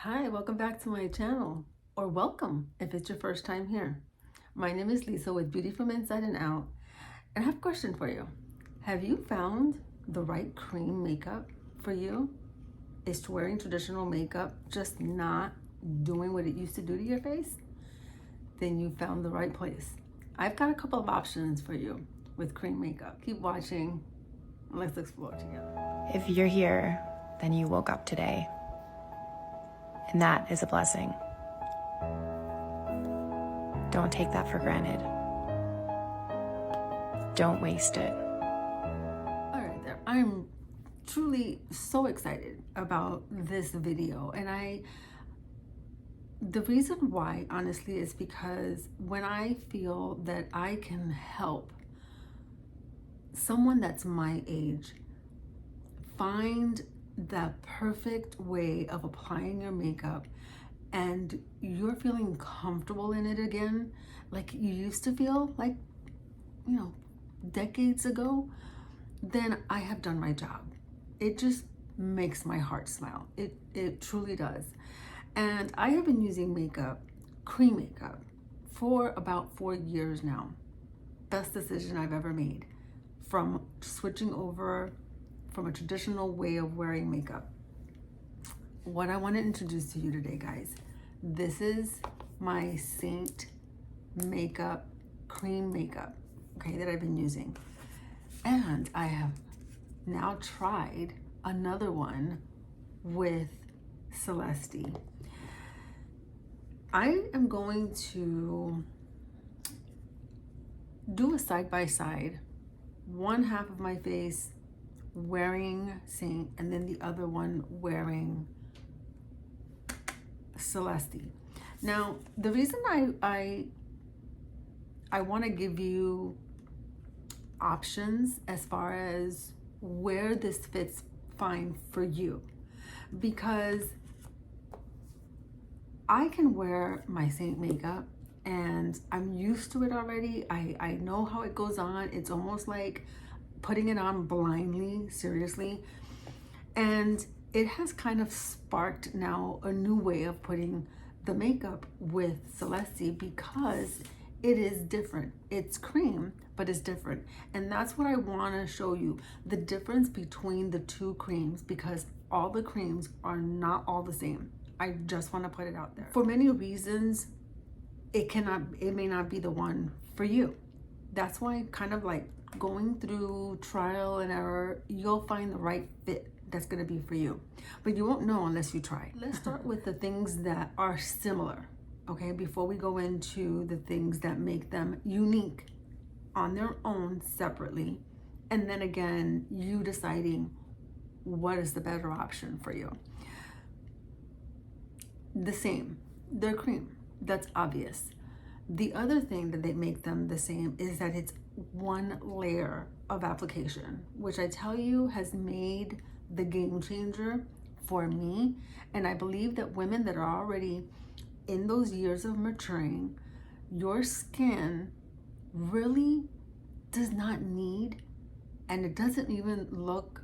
Hi, welcome back to my channel, or welcome if it's your first time here. My name is Lisa with Beauty from Inside and Out, and I have a question for you. Have you found the right cream makeup for you? Is wearing traditional makeup just not doing what it used to do to your face? Then you found the right place. I've got a couple of options for you with cream makeup. Keep watching, and let's explore together. If you're here, then you woke up today. And that is a blessing. Don't take that for granted. Don't waste it. All right, there. I'm truly so excited about this video, and the reason why, honestly, is because when I feel that I can help someone that's my age find the perfect way of applying your makeup and you're feeling comfortable in it again, like you used to feel, like, decades ago, then I have done my job. It just makes my heart smile. It truly does. And I have been using makeup, cream makeup, for about 4 years now. Best decision I've ever made, from switching over from a traditional way of wearing makeup. What I want to introduce to you today, guys, this is my SEINT makeup, cream makeup, okay, that I've been using. And I have now tried another one with CELESTY. I am going to do a side-by-side, one half of my face wearing SEINT and then the other one wearing CELESTY. Now, the reason I want to give you options as far as where this fits fine for you, because I can wear my SEINT makeup and I'm used to it already. I know how it goes on. It's almost like putting it on blindly, seriously. And it has kind of sparked now a new way of putting the makeup with CELESTY because it is different. It's cream, but it's different. And that's what I want to show you, the difference between the two creams, because all the creams are not all the same. I just want to put it out there. For many reasons, it may not be the one for you. That's why, kind of like going through trial and error, you'll find the right fit that's going to be for you, but you won't know unless you try. Let's start with the things that are similar, okay, before we go into the things that make them unique on their own separately, and then again, you deciding what is the better option for you. The same, they're cream, that's obvious. The other thing that they make them the same is that it's one layer of application, which I tell you has made the game changer for me. And I believe that women that are already in those years of maturing, your skin really does not need, and it doesn't even look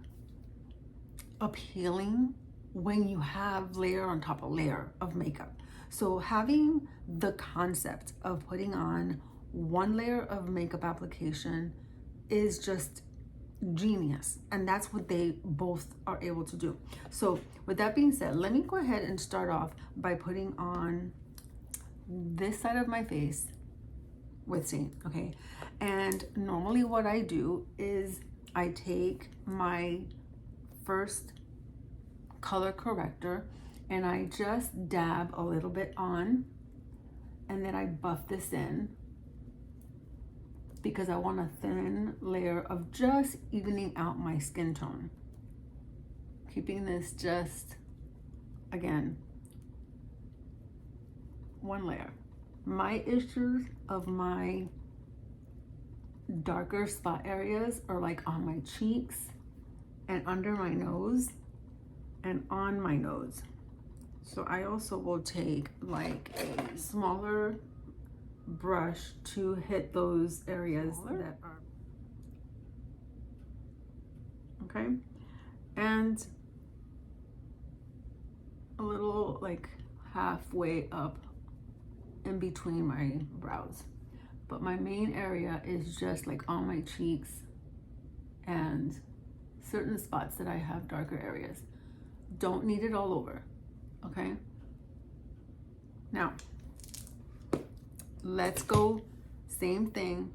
appealing when you have layer on top of layer of makeup. So having the concept of putting on one layer of makeup application is just genius, and that's what they both are able to do. So with that being said, let me go ahead and start off by putting on this side of my face with SEINT, okay? And normally what I do is I take my first color corrector and I just dab a little bit on, and then I buff this in because I want a thin layer of just evening out my skin tone. Keeping this just, again, one layer. My issues of my darker spot areas are like on my cheeks and under my nose and on my nose. So I also will take like a smaller brush to hit those areas that are, okay, and a little like halfway up in between my brows. But my main area is just like on my cheeks and certain spots that I have darker areas. Don't need it all over, okay? Now, let's go same thing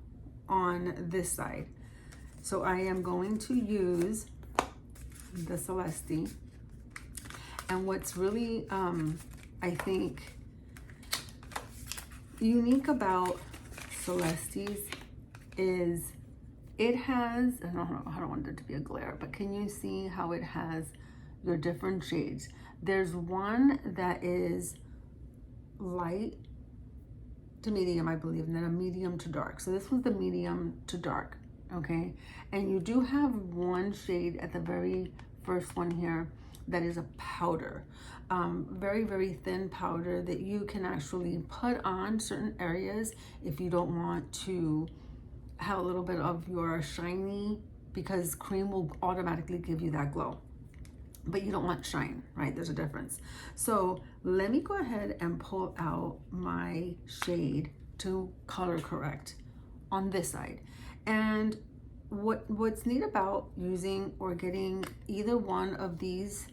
on this side. So I am going to use the CELESTY. And what's really, I think, unique about CELESTY's is it has, I don't want it to be a glare, but can you see how it has your different shades? There's one that is light to medium, I believe, and then a medium to dark. So this was the medium to dark, okay? And you do have one shade at the very first one here that is a powder, very, very thin powder that you can actually put on certain areas if you don't want to have a little bit of your shiny, because cream will automatically give you that glow. But you don't want shine, right? There's a difference. So let me go ahead and pull out my shade to color correct on this side. And what's neat about using or getting either one of these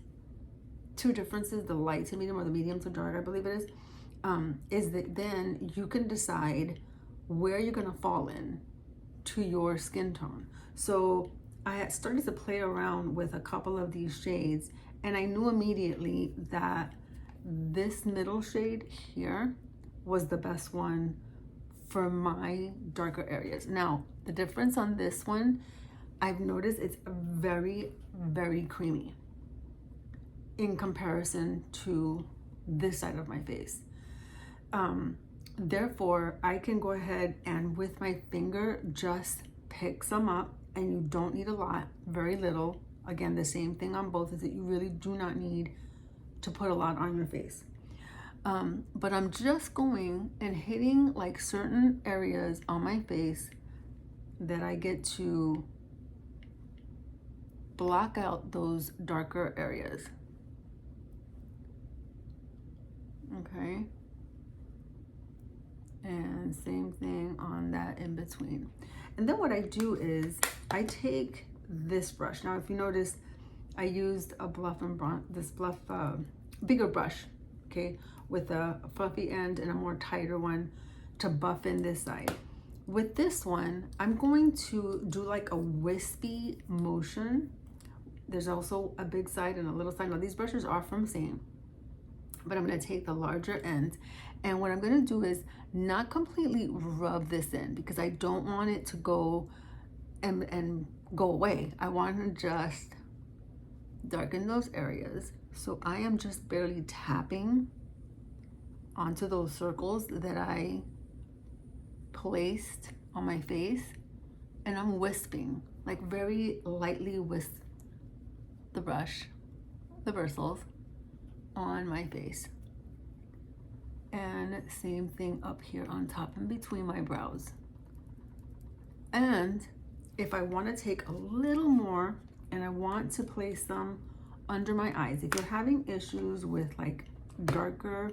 two differences, the light to medium or the medium to dark, I believe it is that then you can decide where you're gonna fall in to your skin tone. So I had started to play around with a couple of these shades, and I knew immediately that this middle shade here was the best one for my darker areas. Now, the difference on this one, I've noticed it's very, very creamy in comparison to this side of my face. Therefore, I can go ahead and with my finger just pick some up, and you don't need a lot, very little. Again, the same thing on both is that you really do not need to put a lot on your face. But I'm just going and hitting like certain areas on my face that I get to block out those darker areas. Okay. And same thing on that in between. And then what I do is I take this brush. Now, if you notice, I used a bigger brush, okay, with a fluffy end and a more tighter one to buff in this side. With this one, I'm going to do like a wispy motion. There's also a big side and a little side. Now, these brushes are from SEINT, but I'm gonna take the larger end. And what I'm gonna do is not completely rub this in, because I don't want it to go and go away. I want to just darken those areas. So I am just barely tapping onto those circles that I placed on my face, and I'm wisping, like very lightly wisp the brush, the bristles on my face. And same thing up here on top and between my brows. And if I want to take a little more and I want to place them under my eyes, if you're having issues with like darkness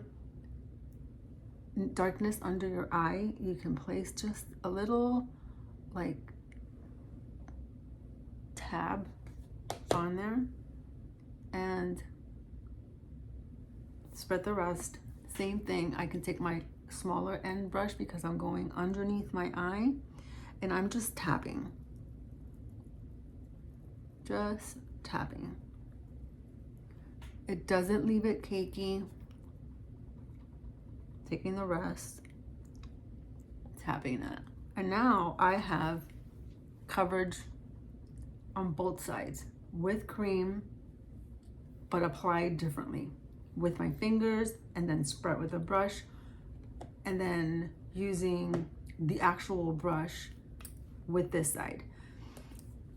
under your eye, you can place just a little like tab on there and spread the rest. Same thing, I can take my smaller end brush because I'm going underneath my eye, and I'm just tapping. Just tapping. It doesn't leave it cakey. Taking the rest, tapping it. And now I have coverage on both sides with cream, but applied differently. With my fingers, and then spread with a brush, and then using the actual brush with this side.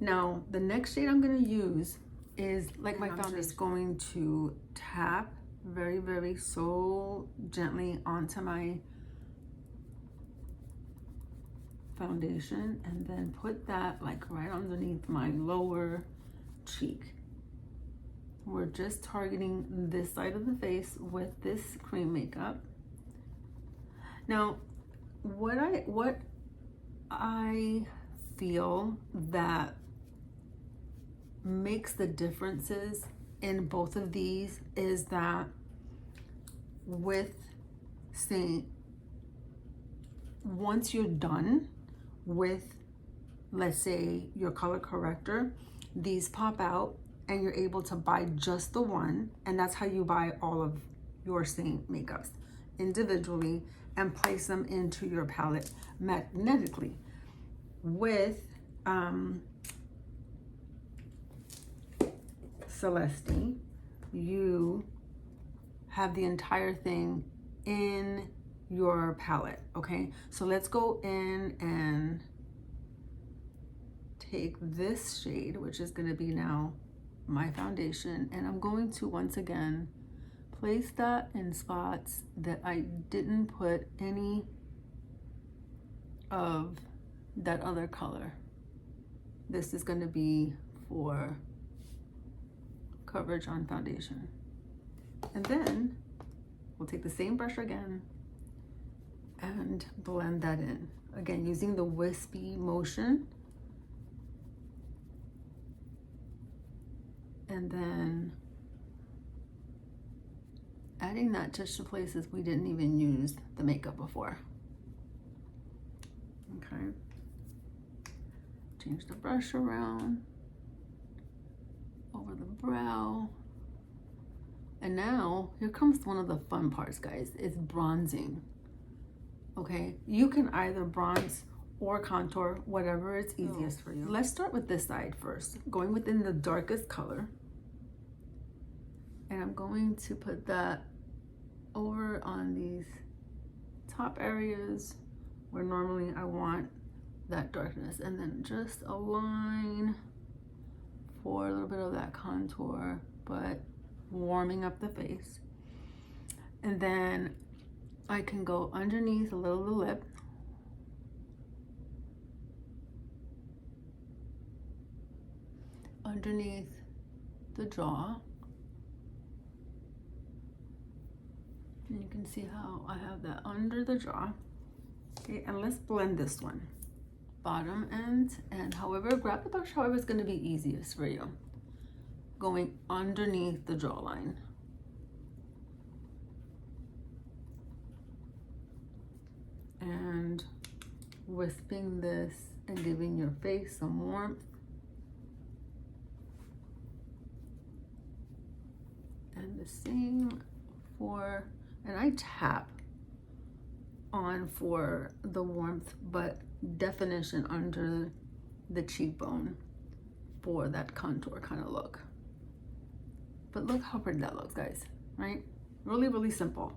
Now, the next shade I'm gonna use is like my foundation. I'm just going to tap very, very so gently onto my foundation, and then put that like right underneath my lower cheek. we're just targeting this side of the face with this cream makeup. Now, what I feel that makes the differences in both of these is that with SEINT, once you're done with, let's say, your color corrector, these pop out and you're able to buy just the one, and that's how you buy all of your SEINT makeups individually and place them into your palette magnetically. With CELESTY, you have the entire thing in your palette. Okay, so let's go in and take this shade, which is going to be now my foundation, and I'm going to once again place that in spots that I didn't put any of that other color. This is going to be for coverage on foundation. And then we'll take the same brush again and blend that in. Again, using the wispy motion. And then adding that just to places we didn't even use the makeup before. Okay. Change the brush around over the brow. And now here comes one of the fun parts, guys. It's bronzing. Okay, you can either bronze or contour, whatever is easiest for you. Let's start with this side first, going within the darkest color. And I'm going to put that over on these top areas where normally I want that darkness, and then just a line for a little bit of that contour, but warming up the face. And then I can go underneath a little of the lip, underneath the jaw, and you can see how I have that under the jaw. Okay, and let's blend this one, bottom end, and however, grab the brush however is going to be easiest for you, going underneath the jawline. And wisping this and giving your face some warmth. And the same for, and I tap on for the warmth, but definition under the cheekbone for that contour kind of look. But look how pretty that looks, guys, right? Really, really simple.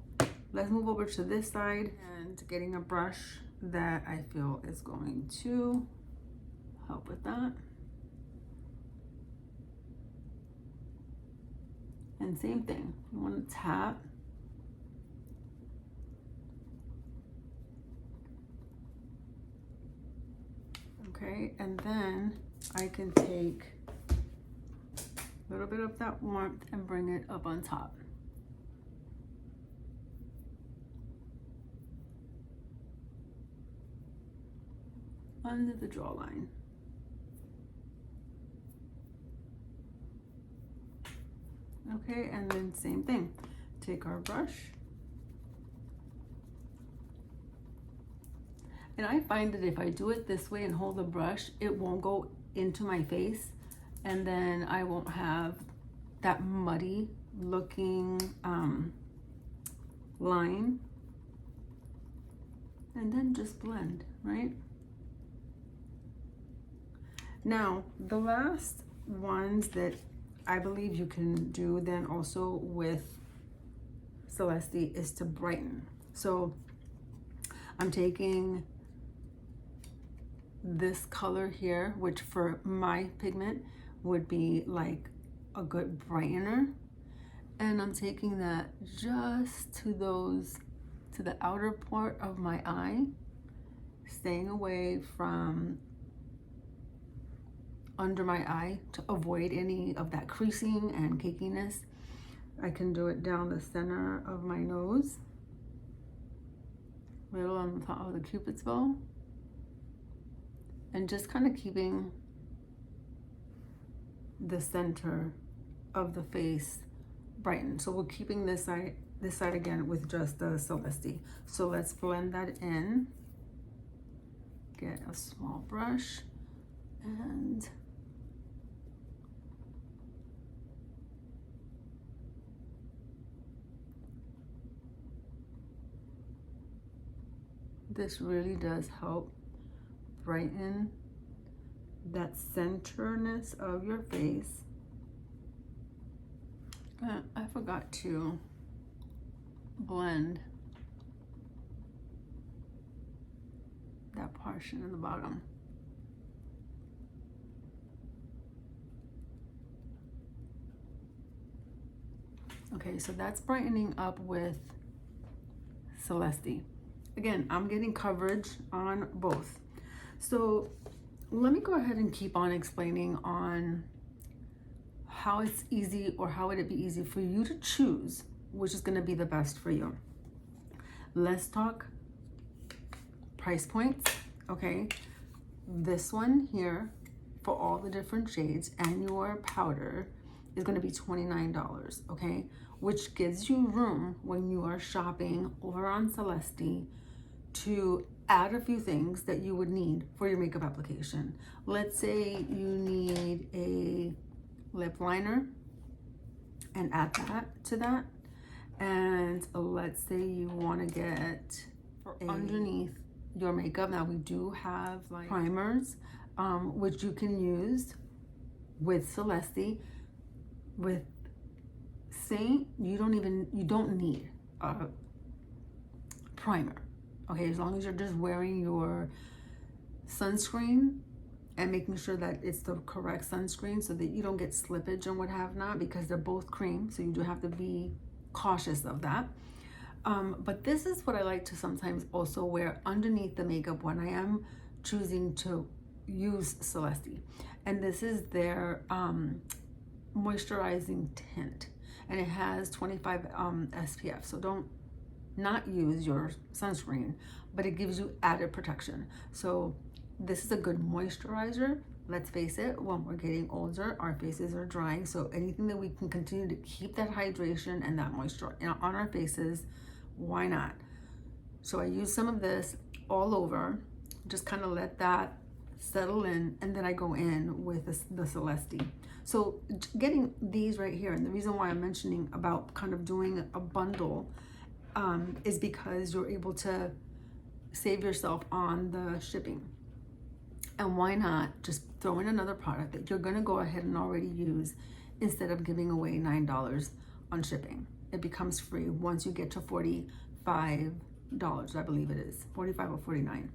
Let's move over to this side and getting a brush that I feel is going to help with that. And same thing, you want to tap. Okay, and then I can take a little bit of that warmth and bring it up on top. Under the jawline. Okay, and then same thing. Take our brush. And I find that if I do it this way and hold the brush, it won't go into my face, and then I won't have that muddy looking line. And then just blend, right? Now, the last ones that I believe you can do then also with CELESTY is to brighten. So I'm taking this color here, which for my pigment would be like a good brightener. And I'm taking that just to the outer part of my eye, staying away from under my eye to avoid any of that creasing and cakiness. I can do it down the center of my nose, little on the top of the Cupid's bow, and just kind of keeping the center of the face brightened. So we're keeping this side again with just the Celesty. So let's blend that in. Get a small brush and this really does help brighten that centerness of your face. I forgot to blend that portion in the bottom. Okay, so that's brightening up with Celesty. Again, I'm getting coverage on both. So let me go ahead and keep on explaining on how it's easy, or how would it be easy for you to choose which is going to be the best for you. Let's talk price points. Okay, this one here for all the different shades and your powder is going to be $29. Okay, which gives you room when you are shopping over on Celesty to add a few things that you would need for your makeup application. Let's say you need a lip liner and add that to that. And let's say you want to get underneath your makeup. Now we do have like primers, which you can use with Celesty. With SEINT, you don't need a primer. Okay, as long as you're just wearing your sunscreen and making sure that it's the correct sunscreen so that you don't get slippage and what have not, because they're both cream, so you do have to be cautious of that. But this is what I like to sometimes also wear underneath the makeup when I am choosing to use Celesty. And this is their moisturizing tint, and it has 25 SPF. So don't not use your sunscreen, but it gives you added protection. So this is a good moisturizer. Let's face it, when we're getting older, our faces are drying. So anything that we can continue to keep that hydration and that moisture on our faces, why not? So I use some of this all over, just kind of let that settle in, and then I go in with the Celesty. So getting these right here, and the reason why I'm mentioning about kind of doing a bundle is because you're able to save yourself on the shipping. And why not just throw in another product that you're gonna go ahead and already use instead of giving away $9 on shipping. It becomes free once you get to $45, I believe it is, 45 or 49.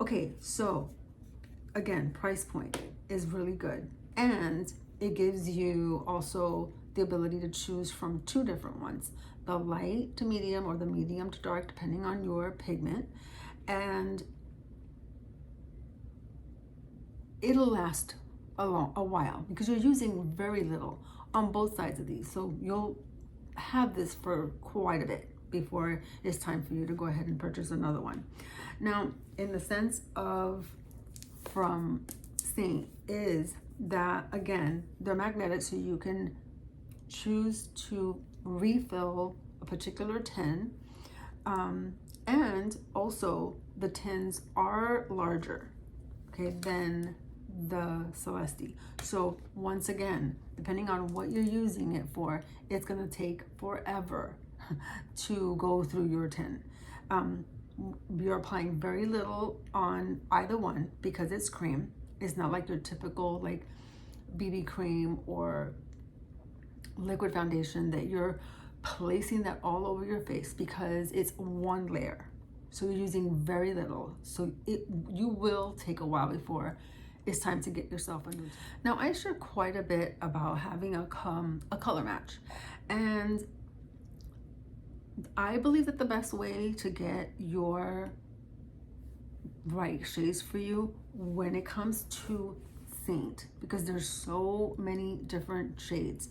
Okay, so again, price point is really good. And it gives you also the ability to choose from two different ones, the light to medium or the medium to dark, depending on your pigment. And it'll last a while because you're using very little on both sides of these. So you'll have this for quite a bit before it's time for you to go ahead and purchase another one. Now, in the sense of from SEINT is that, again, they're magnetic, so you can choose to refill a particular tin. And also the tins are larger, okay, than the Celesty. So once again, depending on what you're using it for, it's gonna take forever to go through your tin. You're applying very little on either one because it's cream. It's not like your typical like BB cream or liquid foundation that you're placing that all over your face, because it's one layer. So you're using very little. So you will take a while before it's time to get yourself a new. Now I share quite a bit about having a color match, and I believe that the best way to get your right shades for you when it comes to SEINT because there's so many different shades.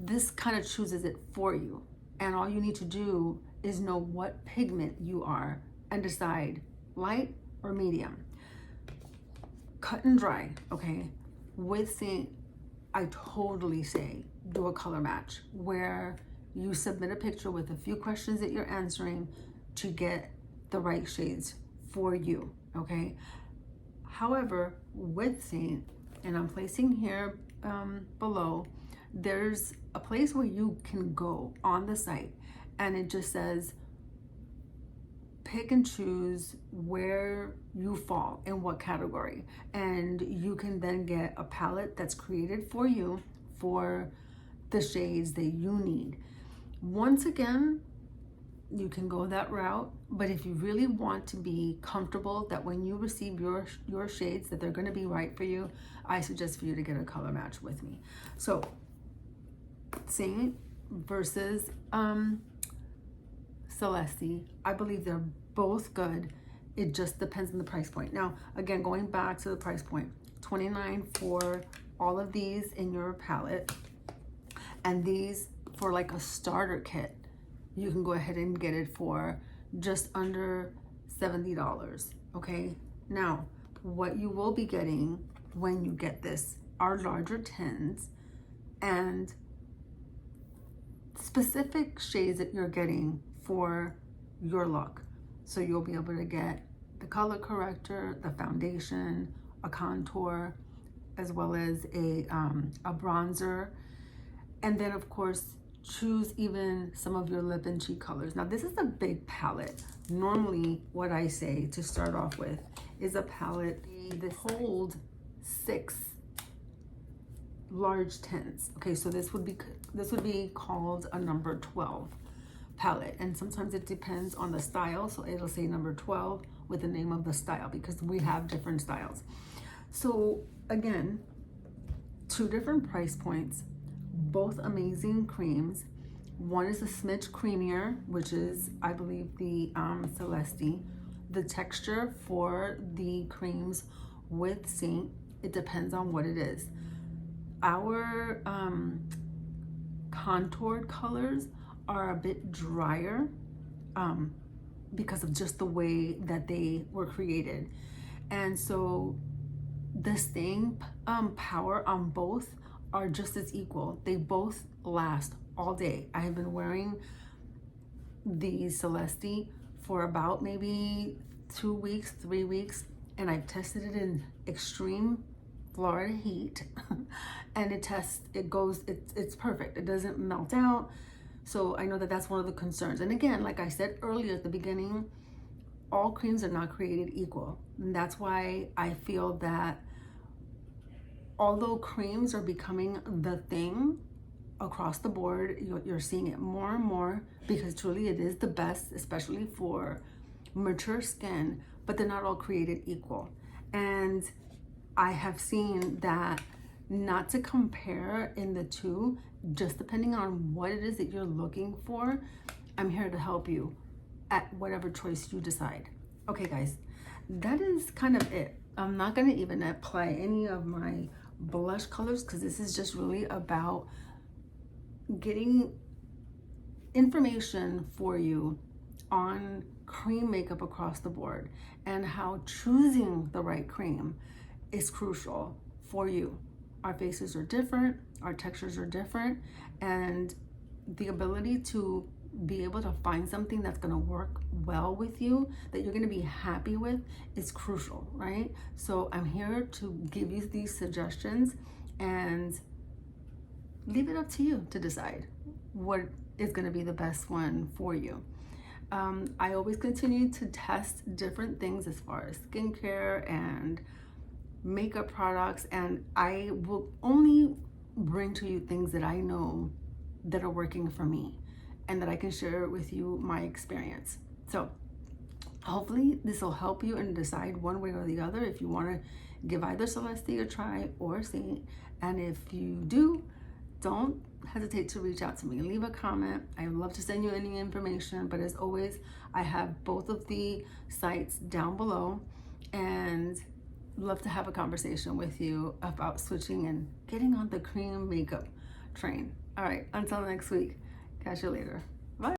This kind of chooses it for you. And all you need to do is know what pigment you are and decide light or medium. Cut and dry, okay? With SEINT, I totally say do a color match where you submit a picture with a few questions that you're answering to get the right shades for you, okay? However, with SEINT, and I'm placing here below, there's a place where you can go on the site and it just says pick and choose where you fall in what category, and you can then get a palette that's created for you for the shades that you need. Once again, you can go that route, but if you really want to be comfortable that when you receive your shades that they're going to be right for you, I suggest for you to get a color match with me. So SEINT versus CELESTY, I believe they're both good. It just depends on the price point. Now, again, going back to the price point, $29 for all of these in your palette, and these for like a starter kit, you can go ahead and get it for just under $70, okay? Now, what you will be getting when you get this are larger tins and specific shades that you're getting for your look. So you'll be able to get the color corrector, the foundation, a contour, as well as a bronzer. And then of course, choose even some of your lip and cheek colors. Now this is a big palette. Normally what I say to start off with is a palette that holds 6 large tints. Okay, so this would be called a number 12 palette, and sometimes it depends on the style, so it'll say number 12 with the name of the style because we have different styles. So again, 2 different price points, both amazing creams. One is a smidge creamier, which is I believe the CELESTY. The texture for the creams with SEINT, it depends on what it is. Our contoured colors are a bit drier because of just the way that they were created. And so the staying power on both are just as equal. They both last all day. I have been wearing the CELESTY for about maybe 2 weeks, 3 weeks, and I've tested it in extreme Florida heat and it's perfect. It doesn't melt out. So I know that that's one of the concerns. And again, like I said earlier at the beginning, all creams are not created equal. And that's why I feel that although creams are becoming the thing across the board, you're seeing it more and more because truly it is the best, especially for mature skin, but they're not all created equal. And I have seen that not to compare in the two, just depending on what it is that you're looking for. I'm here to help you at whatever choice you decide. Okay guys, that is kind of it. I'm not gonna even apply any of my blush colors because this is just really about getting information for you on cream makeup across the board and how choosing the right cream is crucial for you. Our faces are different, our textures are different, and the ability to be able to find something that's going to work well with you, that you're going to be happy with, is crucial, right? So I'm here to give you these suggestions and leave it up to you to decide what is going to be the best one for you. I always continue to test different things as far as skincare and makeup products, and I will only bring to you things that I know that are working for me and that I can share with you my experience. So hopefully this will help you and decide one way or the other if you want to give either CELESTY a try or SEINT. And if you do, don't hesitate to reach out to me. Leave a comment. I would love to send you any information, but as always, I have both of the sites down below, and love to have a conversation with you about switching and getting on the cream makeup train. All right, until next week. Catch you later.